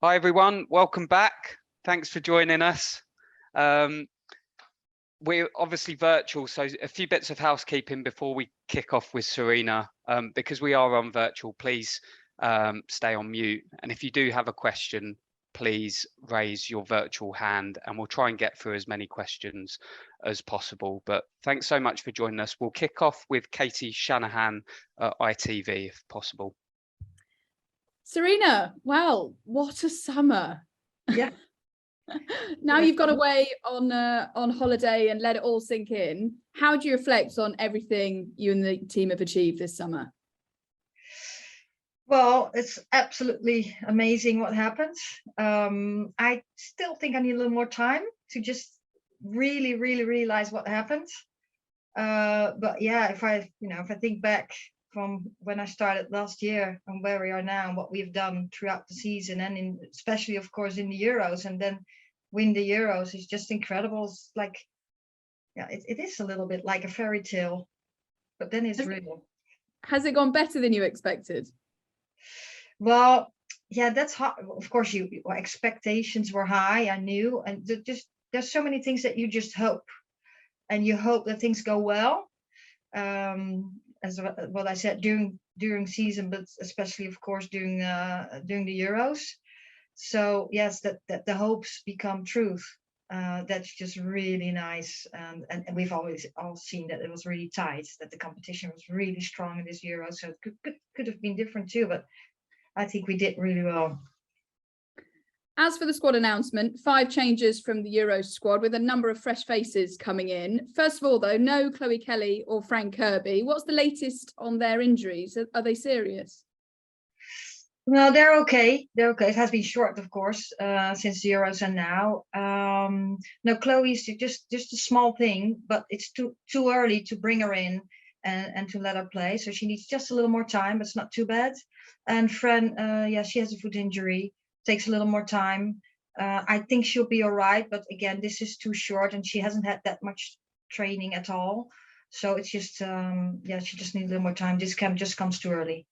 Hi everyone, welcome back. Thanks for joining us. We're obviously virtual, so a few bits of housekeeping before we kick off with Serena. Because we are on virtual, please stay on mute. And if you do have a question, please raise your virtual hand and we'll try and get through as many questions as possible. But thanks so much for joining us. We'll kick off with Katie Shanahan at ITV if possible. Serena, wow, what a summer. Yeah. Now you've gone away on holiday and let it all sink in. How do you reflect on everything you and the team have achieved this summer? Well, it's absolutely amazing what happened. I still think I need a little more time to just really realize what happened. But yeah, if I think back from when I started last year and where we are now and what we've done throughout the season and especially of course in the Euros, and then win the Euros is just incredible. It's like, yeah, it is a little bit like a fairy tale, but then it's real. Has it gone better than you expected? Well, yeah, that's hard. Of course, expectations were high, I knew, and there's so many things that you just hope, and you hope that things go well. As what I said during season, but especially of course during the Euros. So yes, that the hopes become truth. That's just really nice, and we've always all seen that it was really tight, that the competition was really strong in this Euro. So it could have been different too, but I think we did really well. As for the squad announcement, 5 changes from the Euros squad with a number of fresh faces coming in. First of all, though, no Chloe Kelly or Fran Kirby. What's the latest on their injuries? Are they serious? No, they're okay. They're okay. It has been short, of course, since the Euros and now. No, Chloe's just a small thing, but it's too early to bring her in and to let her play. So she needs just a little more time, but it's not too bad. And Fran, yeah, she has a foot injury. Takes a little more time. I think she'll be all right, but again, this is too short and she hasn't had that much training at all. So it's just, yeah, she just needs a little more time. This camp just comes too early.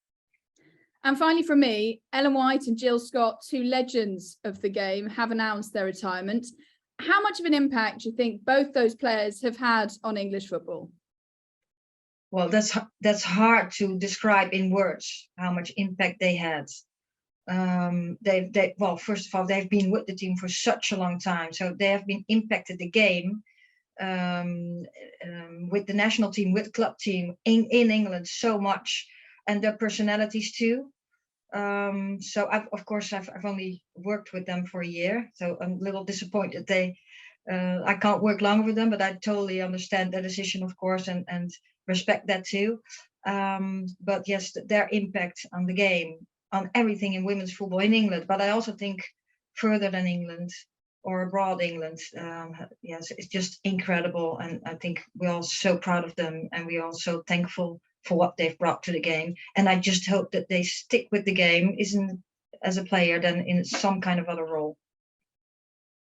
And finally from me, Ellen White and Jill Scott, 2 legends of the game, have announced their retirement. How much of an impact do you think both those players have had on English football? Well, that's hard to describe in words, how much impact they had. Well, first of all, they've been with the team for such a long time, so they have been impacted the game with the national team, with club team in England so much, and their personalities too. So I've only worked with them for a year, so I'm a little disappointed I can't work longer with them, but I totally understand their decision, of course, and respect that too. But yes, their impact on the game, on everything in women's football in England, but I also think further than England or abroad England. Yes, it's just incredible, and I think we're all so proud of them, and we're all so thankful for what they've brought to the game. And I just hope that they stick with the game, isn't as a player, than in some kind of other role.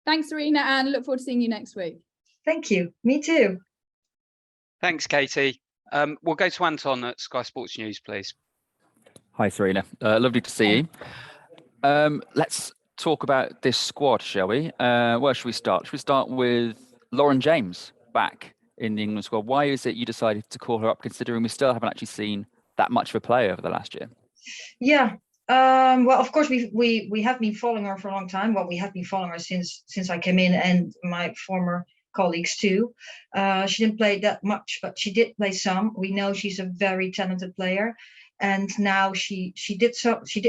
Thanks, Serena, and look forward to seeing you next week. Thank you. Me too. Thanks, Katie. We'll go to Anton at Sky Sports News, please. Hi, Serena. Lovely to see you. Let's talk about this squad, shall we? Where should we start? Should we start with Lauren James back in the England squad? Why is it you decided to call her up, considering we still haven't actually seen that much of a play over the last year? Yeah. Well, of course, we have been following her for a long time. Well, we have been following her since I came in, and my former colleagues too. She didn't play that much, but she did play some. We know she's a very talented player. And now she did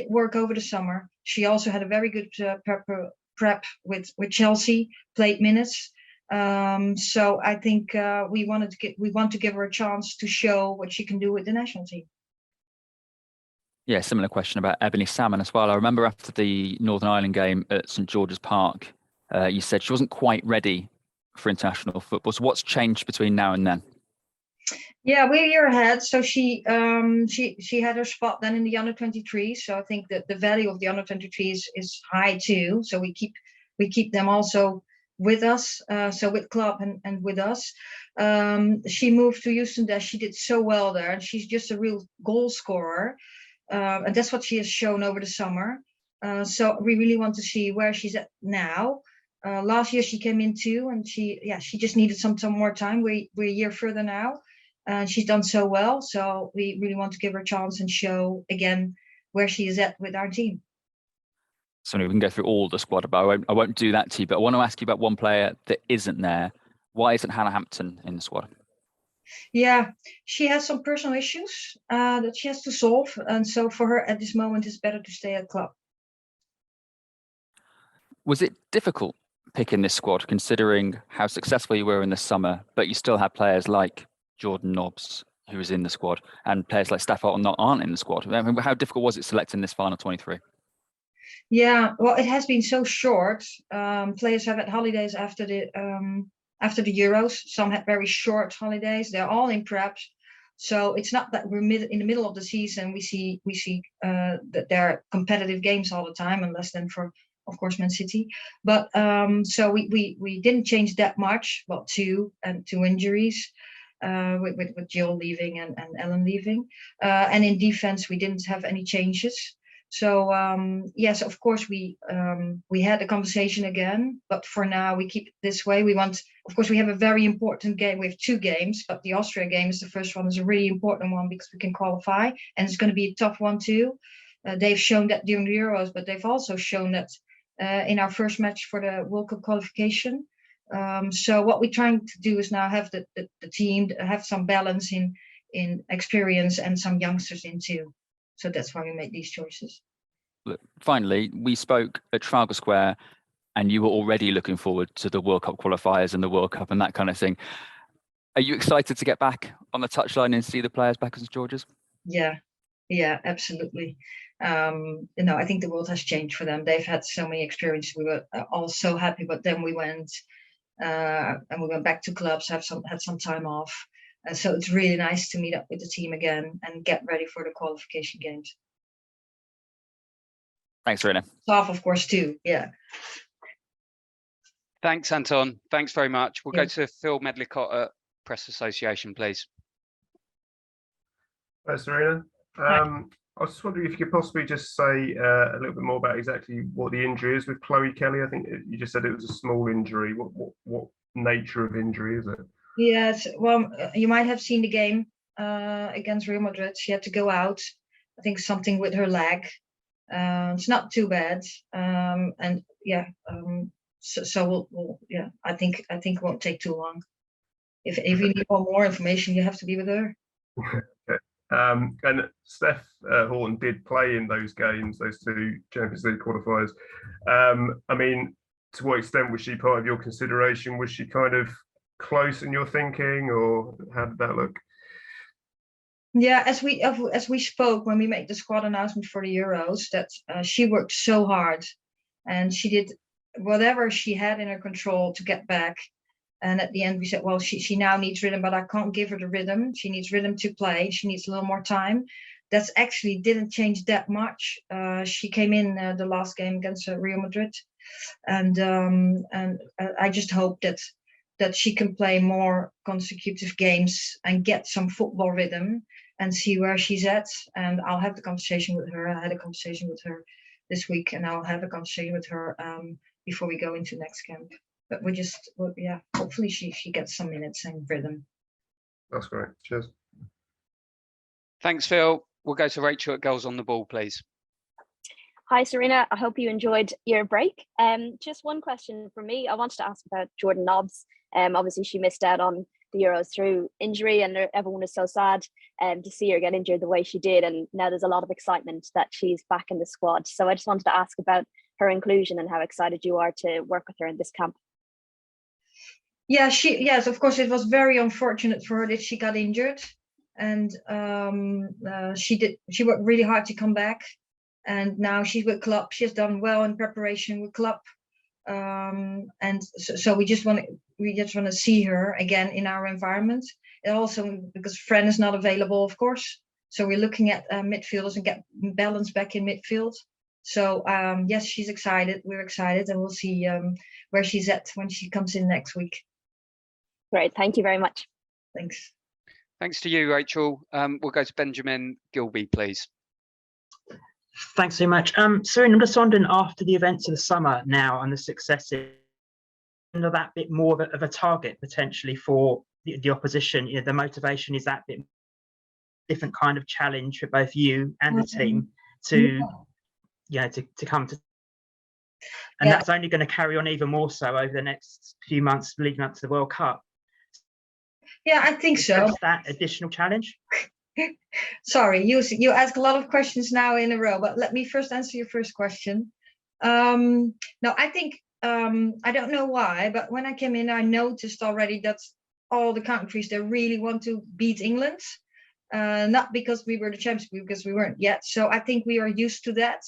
work over the summer. She also had a very good prep with Chelsea, played minutes. So I think we want to give her a chance to show what she can do with the national team. Yeah, similar question about Ebony Salmon as well. I remember after the Northern Ireland game at St George's Park, you said she wasn't quite ready for international football. So what's changed between now and then? Yeah, we're a year ahead. So she had her spot then in the under-23. So I think that the value of the under-23 is high too. So we keep them also with us. So with club and with us. She moved to Houston there. She did so well there, and she's just a real goal scorer. And that's what she has shown over the summer. So we really want to see where she's at now. Last year she came in too, and she just needed some more time. We're a year further now, and she's done so well. So we really want to give her a chance and show again where she is at with our team. So we can go through all the squad, but I won't do that to you. But I want to ask you about one player that isn't there. Why isn't Hannah Hampton in the squad? Yeah, she has some personal issues that she has to solve, and so for her at this moment, it's better to stay at club. Was it difficult picking this squad, considering how successful you were in the summer, but you still have players like Jordan Nobbs, who is in the squad, and players like Steph Alton aren't in the squad? I mean, how difficult was it selecting this final 23? Yeah, well, it has been so short. Players have had holidays after the Euros. Some had very short holidays. They're all in prep, so it's not that we're in the middle of the season. We see that there are competitive games all the time, unless then for, of course, Man City. But so we didn't change that much. Well, two injuries, with Jill leaving and Ellen leaving, and in defense we didn't have any changes. So yes, of course we had a conversation again, but for now we keep it this way. We want, of course, we have a very important game. We have 2 games, but the Austria game is the first one. Is a really important one because we can qualify, and it's going to be a tough one too. They've shown that during the Euros, but they've also shown that in our first match for the World Cup qualification. So what we're trying to do is now have the team have some balance in experience and some youngsters in too. So that's why we made these choices. Finally, we spoke at Trafalgar Square, and you were already looking forward to the World Cup qualifiers and the World Cup and that kind of thing. Are you excited to get back on the touchline and see the players back at St George's? Yeah, absolutely. I think the world has changed for them. They've had so many experiences. We were all so happy, but then we went and we went back to clubs, had some time off. So it's really nice to meet up with the team again and get ready for the qualification games. Thanks, Serena. Staff, of course, too. Yeah. Thanks, Anton. Thanks very much. We'll go to Phil Medlicott at Press Association, please. Hi, Serena. I was just wondering if you could possibly just say a little bit more about exactly what the injury is with Chloe Kelly. I think you just said it was a small injury. What nature of injury is it? Yes, well, you might have seen the game against Real Madrid. She had to go out. I think something with her leg. It's not too bad. And yeah, so we'll yeah. I think it won't take too long. If you need more information, you have to be with her. Okay. And Steph Horton did play in those games, those 2 Champions League qualifiers. I mean, to what extent was she part of your consideration? Was she kind of close in your thinking, or how did that look? Yeah, as we spoke when we made the squad announcement for the Euros, that she worked so hard, and she did whatever she had in her control to get back. And at the end, we said, well, she now needs rhythm, but I can't give her the rhythm. She needs rhythm to play. She needs a little more time. That's actually didn't change that much. She came in the last game against Real Madrid, and I just hope that she can play more consecutive games and get some football rhythm and see where she's at. And I'll have the conversation with her. I had a conversation with her this week, and I'll have a conversation with her before we go into next camp. But hopefully she gets some minutes and rhythm. That's great. Cheers. Thanks, Phil. We'll go to Rachel at Girls on the Ball, please. Hi, Serena. I hope you enjoyed your break. Just one question from me. I wanted to ask about Jordan Nobbs. Obviously, she missed out on the Euros through injury, and everyone is so sad to see her get injured the way she did. And now there's a lot of excitement that she's back in the squad. So I just wanted to ask about her inclusion and how excited you are to work with her in this camp. Yeah, yes, of course, it was very unfortunate for her that she got injured, and she worked really hard to come back, and now she's with club. She has done well in preparation with club, and so we just want to see her again in our environment. And also because Fran is not available, of course, so we're looking at midfielders and get balance back in midfield. So yes, she's excited. We're excited, and we'll see where she's at when she comes in next week. Great, thank you very much. Thanks. Thanks to you, Rachel. We'll go to Benjamin Gilby, please. Thanks so much. Serena, I'm just wondering, after the events of the summer now and the successes, that bit more of a target potentially for the opposition. You know, the motivation is that bit different kind of challenge for both you and the team to come to, and that's only going to carry on even more so over the next few months leading up to the World Cup. Yeah, I think so. Just that additional challenge. Sorry, you ask a lot of questions now in a row, but let me first answer your first question. No, I think I don't know why, but when I came in, I noticed already that all the countries, they really want to beat England. Not because we were the champions, because we weren't yet. So I think we are used to that.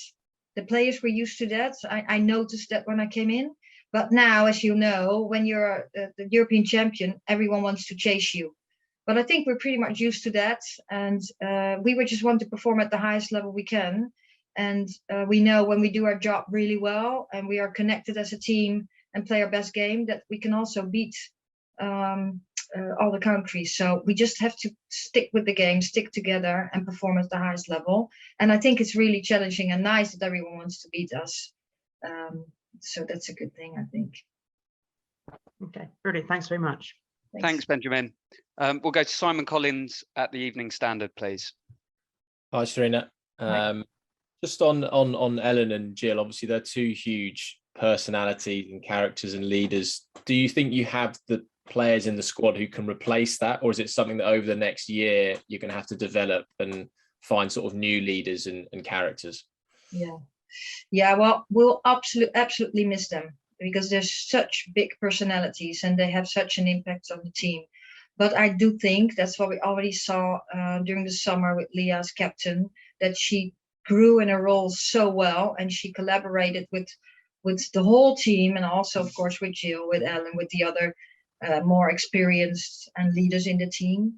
The players were used to that. I noticed that when I came in. But now, as you know, when you're the European champion, everyone wants to chase you. But I think we're pretty much used to that. And we would just want to perform at the highest level we can. And we know when we do our job really well and we are connected as a team and play our best game, that we can also beat all the countries. So we just have to stick with the game, stick together and perform at the highest level. And I think it's really challenging and nice that everyone wants to beat us. So that's a good thing, I think. Okay, brilliant. Thanks very much. Thanks, Benjamin. We'll go to Simon Collins at the Evening Standard, please. Hi, Serena. Just on Ellen and Jill, obviously they're two huge personalities and characters and leaders. Do you think you have the players in the squad who can replace that, or is it something that over the next year you're going to have to develop and find sort of new leaders and characters? Yeah, well, we'll absolutely miss them because they're such big personalities and they have such an impact on the team. But I do think that's what we already saw during the summer with Leah as captain, that she grew in her role so well and she collaborated with the whole team and also, of course, with Jill, with Ellen, with the other more experienced and leaders in the team.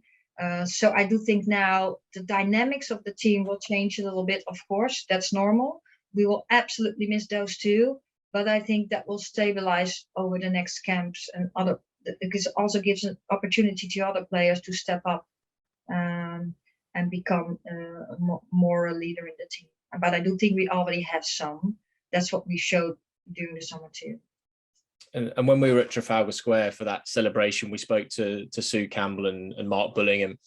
So I do think now the dynamics of the team will change a little bit, of course, that's normal. We will absolutely miss those two, but I think that will stabilize over the next camps and other, because it also gives an opportunity to other players to step up and become more a leader in the team. But I do think we already have some. That's what we showed during the summer too. And when we were at Trafalgar Square for that celebration, we spoke to Sue Campbell and Mark Bullingham,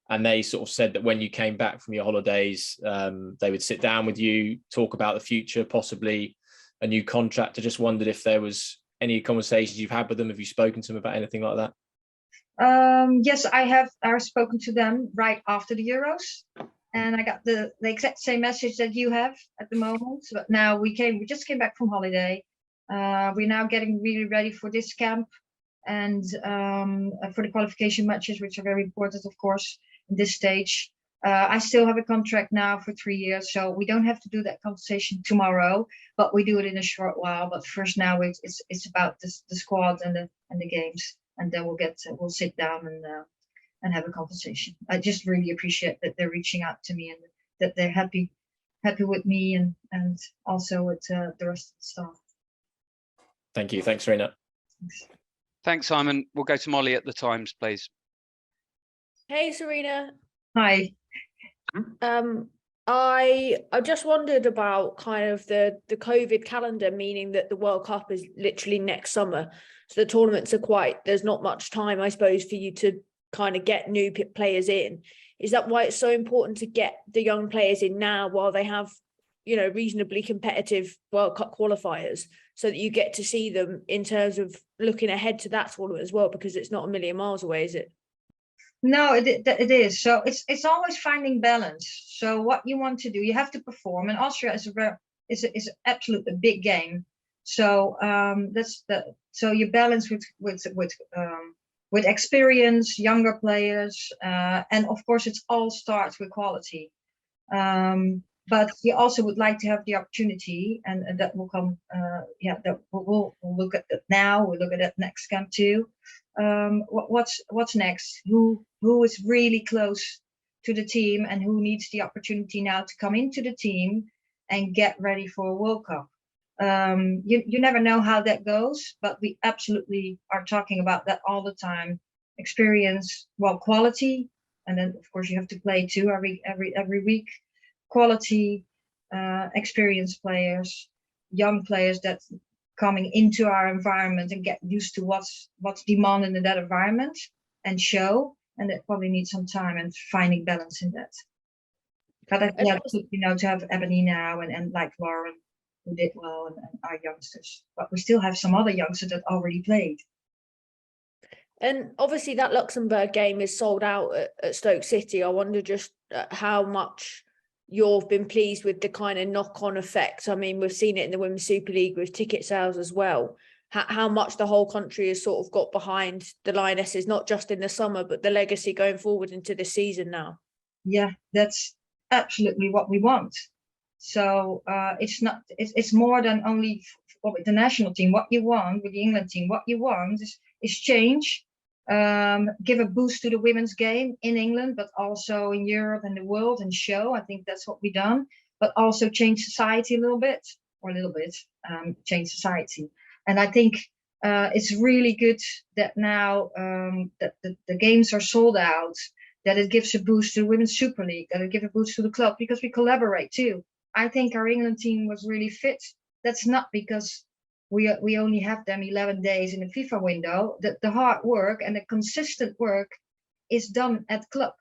and they sort of said that when you came back from your holidays, they would sit down with you, talk about the future, possibly a new contract. I just wondered if there was any conversations you've had with them. Have you spoken to them about anything like that? Yes, I have. I've spoken to them right after the Euros, and I got the exact same message that you have at the moment. But now we just came back from holiday. We're now getting really ready for this camp and for the qualification matches, which are very important, of course, in this stage. I still have a contract now for 3 years, so we don't have to do that conversation tomorrow, but we do it in a short while. But first, now it's about the squad and the games, and then we'll sit down and have a conversation. I just really appreciate that they're reaching out to me and that they're happy with me and also with the rest of the staff. Thank you. Thanks, Serena. Thanks, Simon. We'll go to Molly at the Times, please. Hey, Serena. Hi. I just wondered about kind of the COVID calendar, meaning that the World Cup is literally next summer. So the tournaments are there's not much time, I suppose, for you to kind of get new players in. Is that why it's so important to get the young players in now while they have, reasonably competitive World Cup qualifiers, so that you get to see them in terms of looking ahead to that tournament as well, because it's not a million miles away, is it? No, it is. So it's always finding balance. So what you want to do, you have to perform. And Austria is absolutely a big game. So so you balance with experience, younger players, and of course it all starts with quality. But you also would like to have the opportunity, and that will come. That we'll look at that now. We'll look at that next camp too. What's next? Who is really close to the team and who needs the opportunity now to come into the team and get ready for a World Cup? You never know how that goes, but we absolutely are talking about that all the time. Experience, quality, and then of course you have to play too every week. Quality, experienced players, young players that coming into our environment and get used to what's demanded in that environment and show, and that probably needs some time and finding balance in that. But I think to have Ebony now and like Lauren, who did well, and our youngsters, but we still have some other youngsters that already played. And obviously that Luxembourg game is sold out at Stoke City. I wonder just how much you've been pleased with the kind of knock-on effect. I mean, we've seen it in the Women's Super League with ticket sales as well. How much the whole country has sort of got behind the Lionesses, not just in the summer, but the legacy going forward into the season now. Yeah, that's absolutely what we want. So it's more than only with the national team. What you want with the England team, what you want is change, give a boost to the women's game in England, but also in Europe and the world, and show. I think that's what we've done, but also change society a little bit, change society. And I think it's really good that now that the games are sold out, that it gives a boost to the Women's Super League, that it gives a boost to the club, because we collaborate too. I think our England team was really fit. That's not because we only have them 11 days in the FIFA window. The hard work and the consistent work is done at club.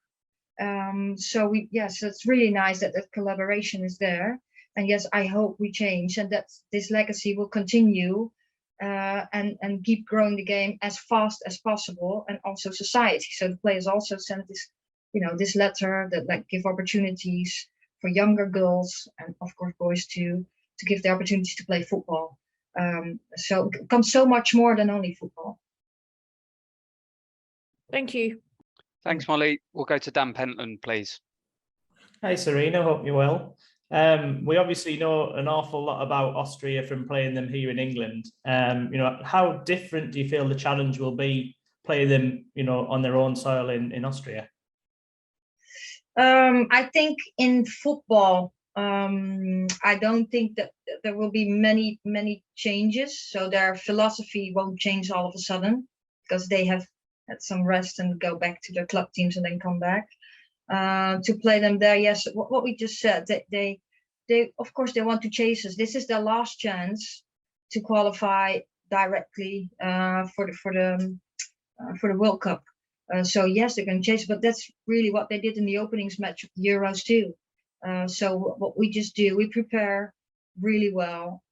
So it's really nice that that collaboration is there. And yes, I hope we change and that this legacy will continue and keep growing the game as fast as possible, and also society. So the players also send this, this letter that give opportunities for younger girls and of course boys to give the opportunity to play football. So it becomes so much more than only football. Thank you. Thanks, Molly. We'll go to Dan Pentland, please. Hi, Serena. Hope you're well. We obviously know an awful lot about Austria from playing them here in England. How different do you feel the challenge will be playing them, on their own soil in Austria? I think in football, I don't think that there will be many changes. So their philosophy won't change all of a sudden, because they have had some rest and go back to their club teams and then come back. To play them there, yes, what we just said, they of course they want to chase us. This is their last chance to qualify directly for the World Cup. So yes, they're going to chase, but that's really what they did in the openings match of the Euros too. So what we just do, we prepare really well.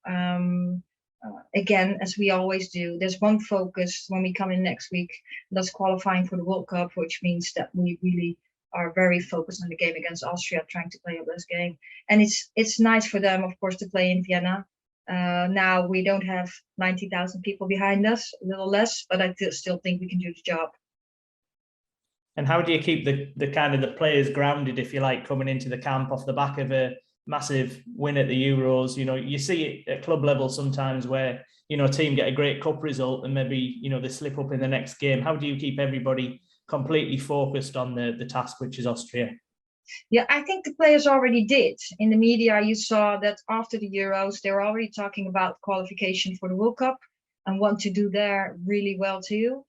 Again, as we always do, there's one focus when we come in next week. That's qualifying for the World Cup, which means that we really are very focused on the game against Austria, trying to play a best game. And it's nice for them, of course, to play in Vienna. Now we don't have 90,000 people behind us, a little less, but I still think we can do the job. And how do you keep the kind of the players grounded, if you like, coming into the camp off the back of a massive win at the Euros? You see it at club level sometimes where, a team get a great cup result and maybe, they slip up in the next game. How do you keep everybody completely focused on the task, which is Austria? Yeah, I think the players already did. In the media, you saw that after the Euros, they were already talking about qualification for the World Cup and want to do there really well too.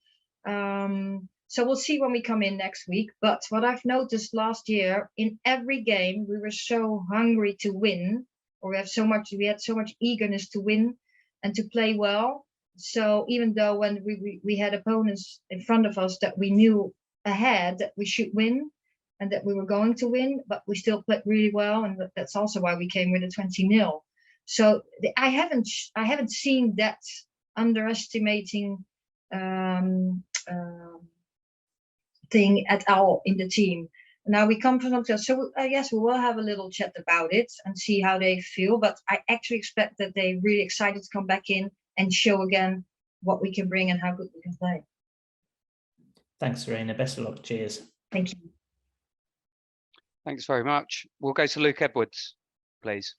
So we'll see when we come in next week. But what I've noticed last year, in every game, we were so hungry to win, or we had so much eagerness to win and to play well. So even though when we had opponents in front of us that we knew ahead that we should win and that we were going to win, but we still played really well, and that's also why we came with a 20-0. So I haven't seen that underestimating thing at all in the team. Now we come from so yes, we will have a little chat about it and see how they feel, but I actually expect that they're really excited to come back in and show again what we can bring and how good we can play. Thanks, Serena. Best of luck. Cheers. Thank you. Thanks very much. We'll go to Luke Edwards, please.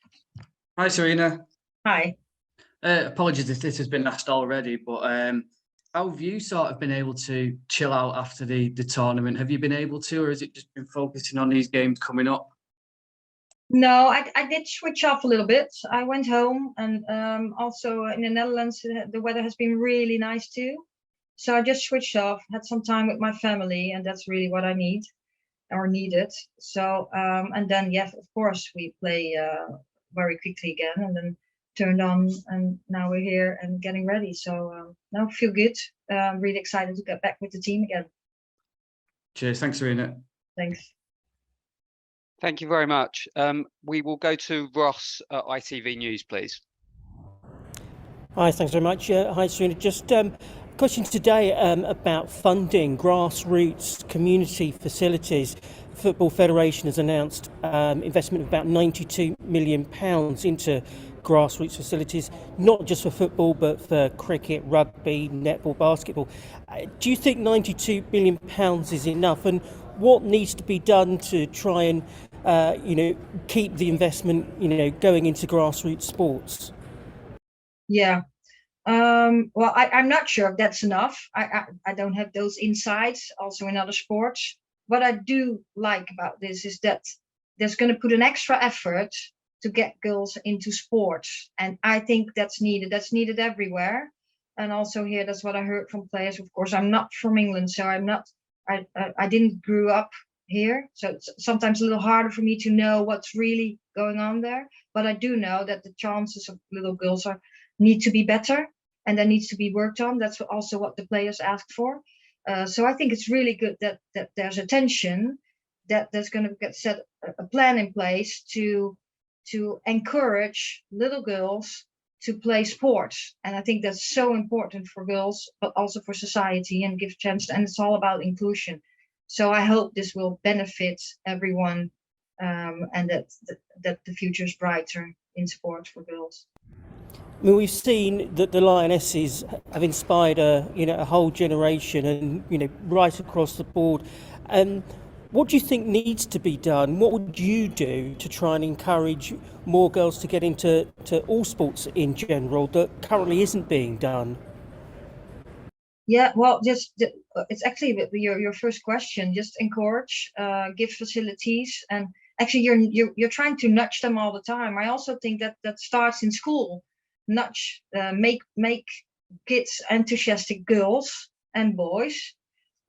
Hi, Serena. Hi. Apologies if this has been asked already, but how have you sort of been able to chill out after the tournament? Have you been able to, or has it just been focusing on these games coming up? No, I did switch off a little bit. I went home, and also in the Netherlands, the weather has been really nice too. So I just switched off, had some time with my family, and that's really what I need or needed. So, and then, yes, of course, we play very quickly again, and then turned on, and now we're here and getting ready. So now I feel good. I'm really excited to get back with the team again. Cheers. Thanks, Serena. Thanks. Thank you very much. We will go to Ross at ITV News, please. Hi, thanks very much. Hi, Serena. Just question today about funding, grassroots community facilities. Football Federation has announced investment of about £92 million into grassroots facilities, not just for football, but for cricket, rugby, netball, basketball. Do you think £92 million is enough? And what needs to be done to try and, keep the investment, going into grassroots sports? Yeah. Well, I'm not sure if that's enough. I don't have those insights also in other sports. What I do like about this is that there's going to put an extra effort to get girls into sports. And I think that's needed. That's needed everywhere. And also here, that's what I heard from players. Of course, I'm not from England, so I didn't grow up here. So it's sometimes a little harder for me to know what's really going on there. But I do know that the chances of little girls need to be better, and that needs to be worked on. That's also what the players asked for. So I think it's really good that there's attention, that there's going to get set a plan in place to encourage little girls to play sports. And I think that's so important for girls, but also for society, and give chance. And it's all about inclusion. So I hope this will benefit everyone, and that the future is brighter in sports for girls. I mean, we've seen that the Lionesses have inspired a whole generation, and right across the board. What do you think needs to be done? What would you do to try and encourage more girls to get into all sports in general that currently isn't being done? Yeah, well, it's actually your first question. Just encourage, give facilities, and actually you're trying to nudge them all the time. I also think that starts in school. Nudge, make kids enthusiastic, girls and boys.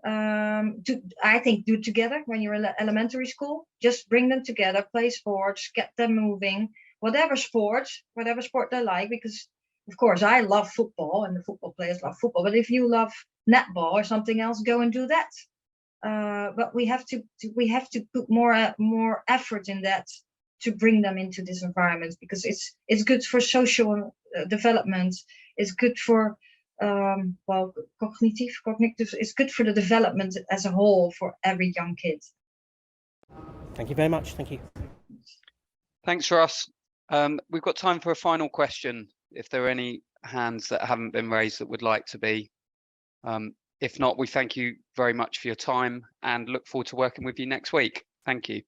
I think do together when you're in elementary school. Just bring them together, play sports, get them moving, whatever sport they like. Because of course I love football, and the football players love football. But if you love netball or something else, go and do that. But we have to put more effort in that, to bring them into this environment, because it's good for social development. It's good for cognitive. It's good for the development as a whole for every young kid. Thank you very much. Thank you. Thanks, Ross. We've got time for a final question. If there are any hands that haven't been raised that would like to be. If not, we thank you very much for your time and look forward to working with you next week. Thank you.